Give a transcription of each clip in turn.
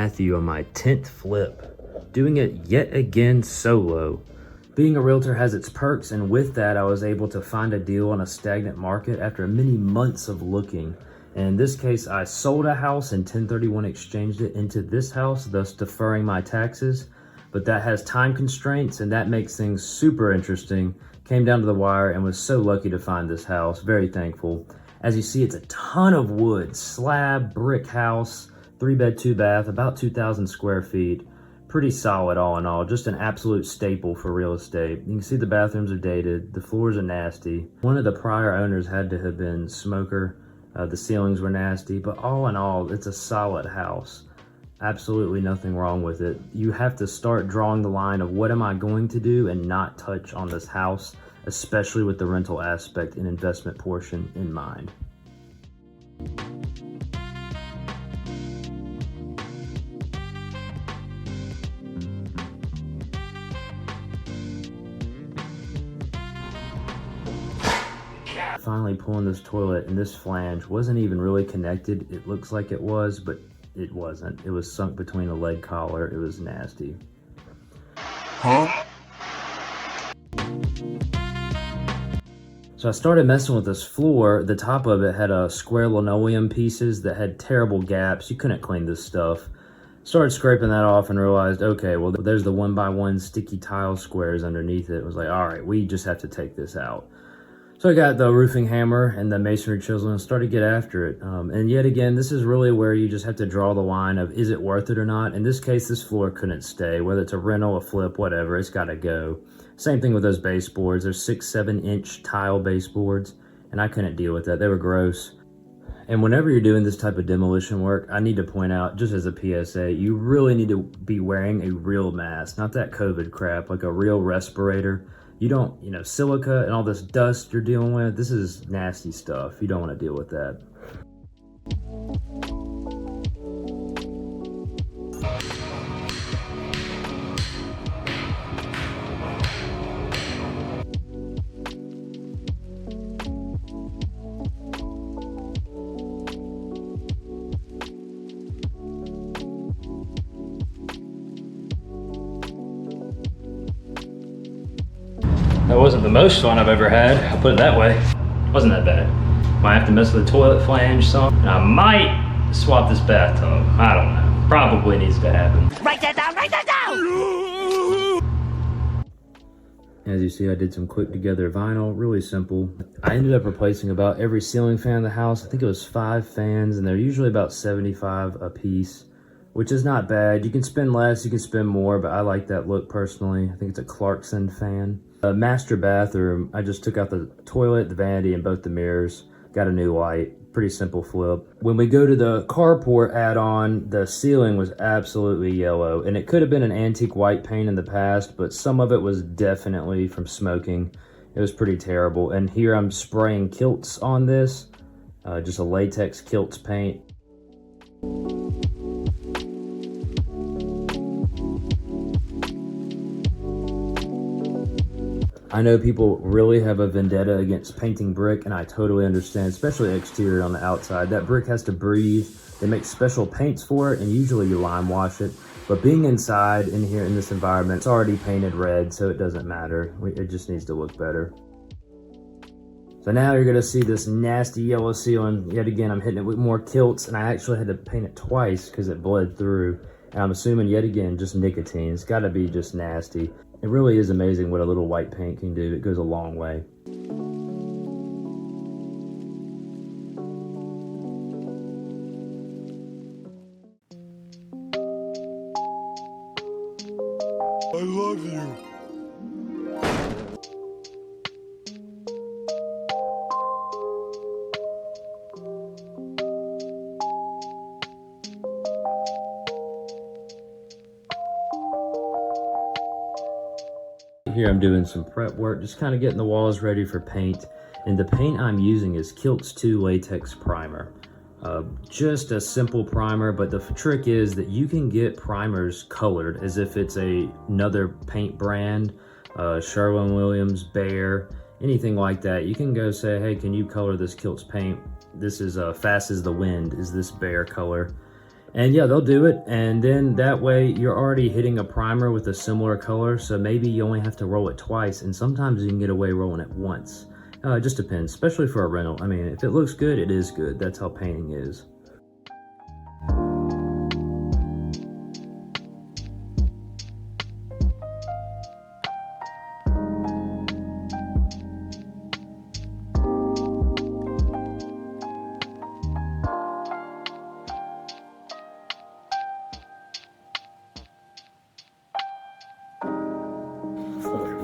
Matthew on my 10th flip, doing it yet again solo. Being a realtor has its perks, and with that I was able to find a deal on a stagnant market after many months of looking. And in this case, I sold a house and 1031 exchanged it into this house, thus deferring my taxes. But that has time constraints, and that makes things super interesting. Came down to the wire and was so lucky to find this house, very thankful. As you see, it's a ton of wood, slab, brick house, 3-bed, 2-bath, about 2,000 square feet. Pretty solid all in all, just an absolute staple for real estate. You can see the bathrooms are dated, the floors are nasty. One of the prior owners had to have been smoker. The ceilings were nasty, but all in all, it's a solid house. Absolutely nothing wrong with it. You have to start drawing the line of what am I going to do and not touch on this house, especially with the rental aspect and investment portion in mind. Finally pulling this toilet, and this flange wasn't even really connected. It looks like it was, but it wasn't. It was sunk between a leg collar. It was nasty. Huh? So I started messing with this floor. The top of it had square linoleum pieces that had terrible gaps. You couldn't clean this stuff. Started scraping that off and realized, okay, well, there's the 1x1 sticky tile squares underneath it. It was like, all right, we just have to take this out. So I got the roofing hammer and the masonry chisel and started to get after it. And yet again, this is really where you just have to draw the line of, is it worth it or not? In this case, this floor couldn't stay. Whether it's a rental, a flip, whatever, it's got to go. Same thing with those baseboards. There's 6-7 inch tile baseboards, and I couldn't deal with that. They were gross. And whenever you're doing this type of demolition work, I need to point out, just as a PSA, you really need to be wearing a real mask, not that COVID crap, like a real respirator. You don't, silica and all this dust you're dealing with, this is nasty stuff. You don't want to deal with that. That wasn't the most fun I've ever had, I'll put it that way. Wasn't that bad. Might have to mess with the toilet flange some. And I might swap this bathtub. I don't know. Probably needs to happen. Write that down, write that down! As you see, I did some quick together vinyl, really simple. I ended up replacing about every ceiling fan in the house. I think it was 5 fans, and they're usually about $75 a piece, which is not bad. You can spend less, you can spend more, but I like that look personally. I think it's a Clarkson fan. Master bathroom, I just took out the toilet, the vanity, and both the mirrors. Got a new light, pretty simple flip. When we go to the carport add-on, the ceiling was absolutely yellow, and it could have been an antique white paint in the past, but some of it was definitely from smoking. It was pretty terrible. And here I'm spraying kilts on this, just a latex kilts paint. I know people really have a vendetta against painting brick, and I totally understand, especially exterior on the outside. That brick has to breathe. They make special paints for it, and usually you lime wash it. But being inside, in here, in this environment, it's already painted red, so it doesn't matter. It just needs to look better. So now you're gonna see this nasty yellow ceiling. Yet again, I'm hitting it with more kilts, and I actually had to paint it twice because it bled through. And I'm assuming, yet again, just nicotine. It's gotta be just nasty. It really is amazing what a little white paint can do. It goes a long way. I love you. Here I'm doing some prep work, just kind of getting the walls ready for paint. And the paint I'm using is Kilts 2 Latex Primer. Just a simple primer, but the trick is that you can get primers colored as if it's another paint brand, Sherwin-Williams, Behr, anything like that. You can go say, hey, can you color this Kilts paint? This is Fast as the Wind, is this Behr color. And yeah, they'll do it, and then that way you're already hitting a primer with a similar color, so maybe you only have to roll it twice, and sometimes you can get away rolling it once. It just depends, especially for a rental. I mean, if it looks good, it is good. That's how painting is.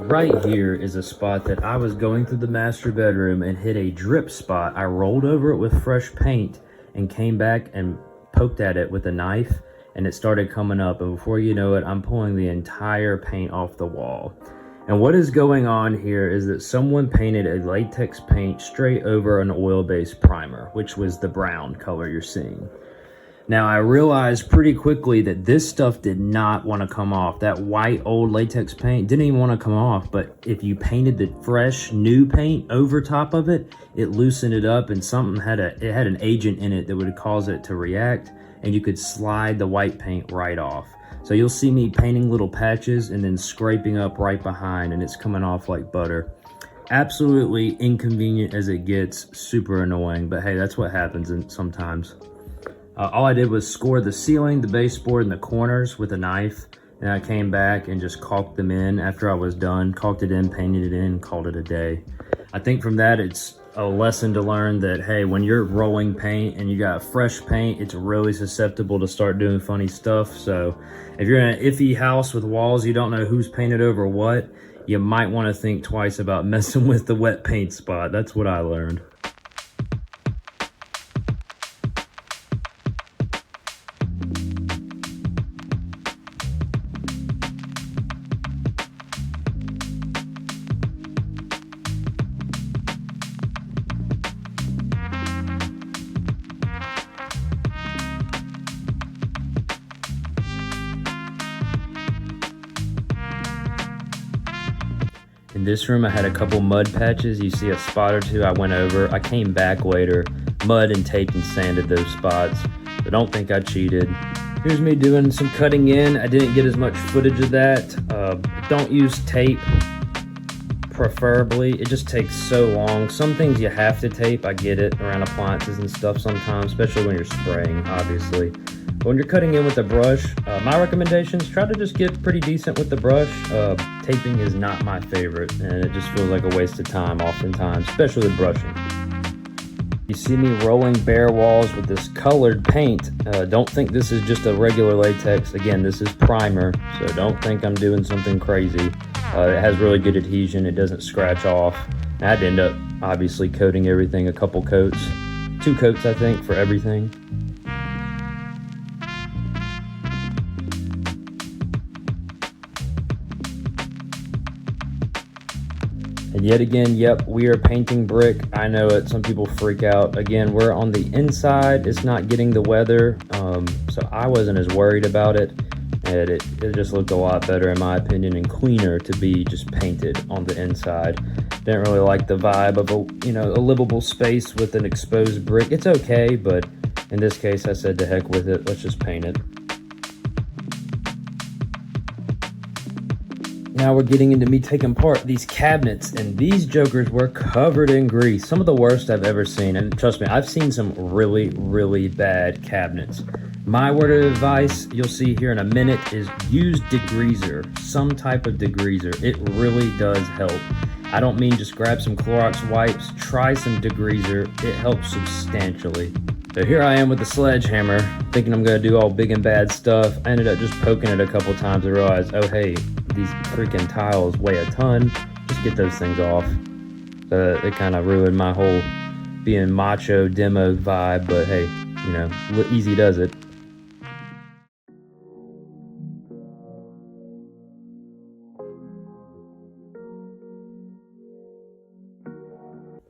Right here is a spot that I was going through the master bedroom and hit a drip spot. I rolled over it with fresh paint and came back and poked at it with a knife, and it started coming up, and before you know it, I'm pulling the entire paint off the wall. And what is going on here is that someone painted a latex paint straight over an oil-based primer, which was the brown color you're seeing. Now, I realized pretty quickly that this stuff did not want to come off. That white old latex paint didn't even want to come off, but if you painted the fresh new paint over top of it, it loosened it up, and something had an agent in it that would cause it to react, and you could slide the white paint right off. So you'll see me painting little patches and then scraping up right behind, and it's coming off like butter. Absolutely inconvenient as it gets, super annoying, but hey, that's what happens sometimes. All I did was score the ceiling, the baseboard, and the corners with a knife. And I came back and just caulked them in after I was done. Caulked it in, painted it in, called it a day. I think from that, it's a lesson to learn that, hey, when you're rolling paint and you got fresh paint, it's really susceptible to start doing funny stuff. So if you're in an iffy house with walls, you don't know who's painted over what, you might want to think twice about messing with the wet paint spot. That's what I learned. In this room, I had a couple mud patches. You see a spot or two I went over. I came back later, mud and taped and sanded those spots. So don't think I cheated. Here's me doing some cutting in. I didn't get as much footage of that. Don't use tape, preferably. It just takes so long. Some things you have to tape. I get it around appliances and stuff sometimes, especially when you're spraying, obviously. But when you're cutting in with a brush, my recommendations, try to just get pretty decent with the brush. Taping is not my favorite, and it just feels like a waste of time oftentimes, especially with brushing. You see me rolling bare walls with this colored paint. Don't think this is just a regular latex. Again, this is primer, so don't think I'm doing something crazy. It has really good adhesion. It doesn't scratch off. I had to end up obviously coating everything a couple coats. 2 coats, I think, for everything. And yet again, yep, we are painting brick. I know it, some people freak out. Again, we're on the inside, it's not getting the weather, so I wasn't as worried about it. And it just looked a lot better in my opinion and cleaner to be just painted on the inside. Didn't really like the vibe of a livable space with an exposed brick. It's okay, but in this case I said to heck with it, let's just paint it. Now we're getting into me taking apart these cabinets, and these jokers were covered in grease. Some of the worst I've ever seen, and trust me, I've seen some really, really bad cabinets. My word of advice, you'll see here in a minute, is use degreaser, some type of degreaser. It really does help. I don't mean just grab some Clorox wipes, try some degreaser. It helps substantially. So here I am with the sledgehammer, thinking I'm gonna do all big and bad stuff. I ended up just poking it a couple times and realized, oh hey, these freaking tiles weigh a ton. Just get those things off. It kind of ruined my whole being macho demo vibe, but hey, easy does it.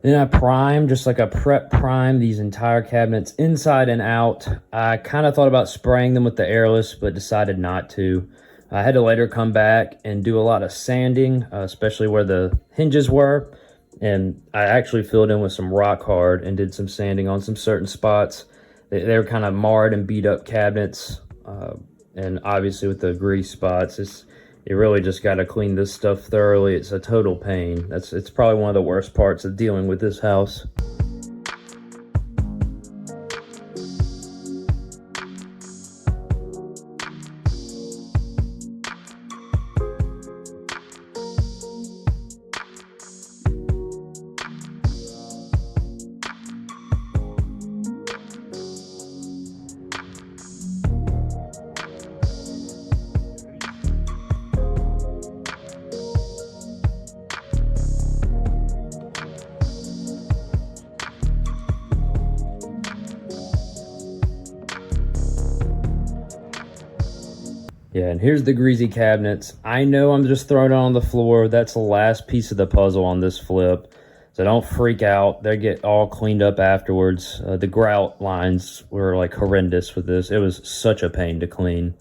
Then I prime, just like I prep prime these entire cabinets inside and out. I kind of thought about spraying them with the airless, but decided not to. I had to later come back and do a lot of sanding, especially where the hinges were. And I actually filled in with some rock hard and did some sanding on some certain spots. They're kind of marred and beat up cabinets. And obviously with the grease spots, you really just got to clean this stuff thoroughly. It's a total pain. It's probably one of the worst parts of dealing with this house. Yeah, and here's the greasy cabinets. I know I'm just throwing it on the floor. That's the last piece of the puzzle on this flip. So don't freak out. They get all cleaned up afterwards. The grout lines were like horrendous with this. It was such a pain to clean.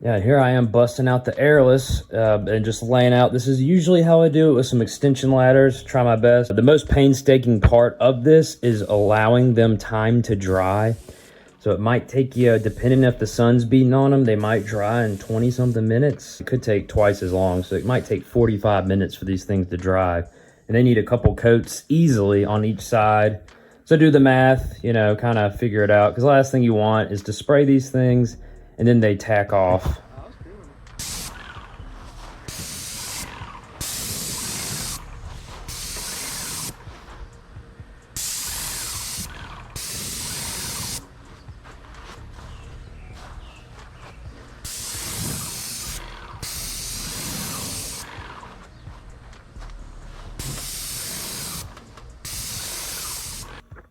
Yeah, here I am busting out the airless and just laying out. This is usually how I do it with some extension ladders. Try my best. The most painstaking part of this is allowing them time to dry. So it might take you, depending if the sun's beating on them, they might dry in 20 something minutes. It could take twice as long. So it might take 45 minutes for these things to dry. And they need a couple coats easily on each side. So do the math, you know, kind of figure it out. Because the last thing you want is to spray these things and then they tack off.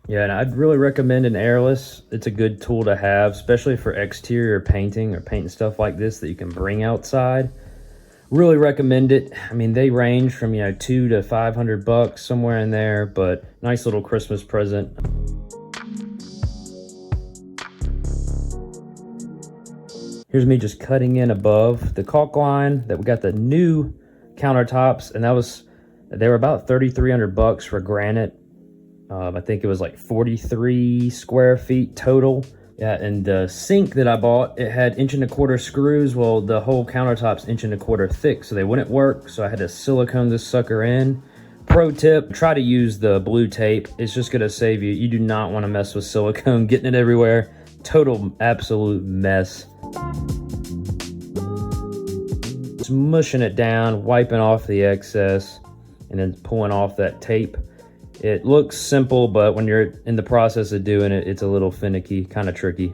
Yeah, and I'd really recommend an airless. It's a good tool to have, especially for exterior painting or painting stuff like this that you can bring outside. Really recommend it. I mean, they range from, you know, $200 to $500, somewhere in there, but nice little Christmas present. Here's me just cutting in above the caulk line that we got the new countertops, and they were about $3,300 for granite. I think it was like 43 square feet total. Yeah, and the sink that I bought, it had 1¼ inch screws. Well, the whole countertop's 1¼ inch thick, so they wouldn't work. So I had to silicone this sucker in. Pro tip, try to use the blue tape. It's just gonna save you. You do not wanna mess with silicone, getting it everywhere. Total, absolute mess. Smushing it down, wiping off the excess, and then pulling off that tape. It looks simple, but when you're in the process of doing it, it's a little finicky, kind of tricky.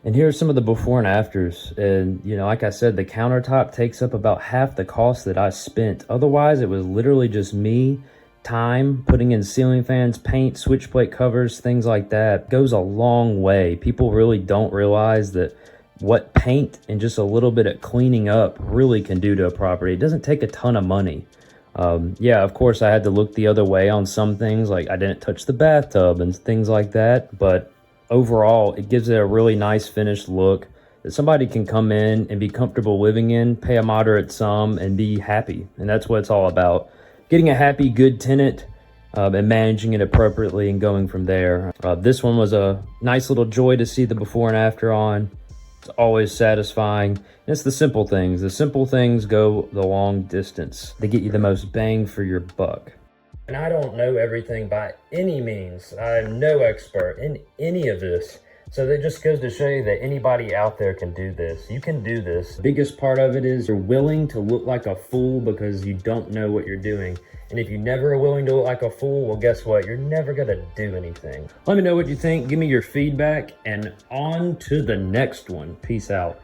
And here's some of the before and afters. And, you know, like I said, the countertop takes up about half the cost that I spent. Otherwise, it was literally just me, time, putting in ceiling fans, paint, switch plate covers, things like that. It goes a long way. People really don't realize that what paint and just a little bit of cleaning up really can do to a property. It doesn't take a ton of money. Yeah, of course I had to look the other way on some things, like I didn't touch the bathtub and things like that, but overall it gives it a really nice finished look that somebody can come in and be comfortable living in, pay a moderate sum, and be happy. And that's what it's all about. Getting a happy, good tenant and managing it appropriately and going from there. This one was a nice little joy to see the before and after on. It's always satisfying. And it's the simple things. The simple things go the long distance. They get you the most bang for your buck. And I don't know everything by any means. I'm no expert in any of this. So that just goes to show you that anybody out there can do this. You can do this. The biggest part of it is you're willing to look like a fool because you don't know what you're doing. And if you never are willing to look like a fool, well, guess what? You're never gonna do anything. Let me know what you think. Give me your feedback, and on to the next one. Peace out.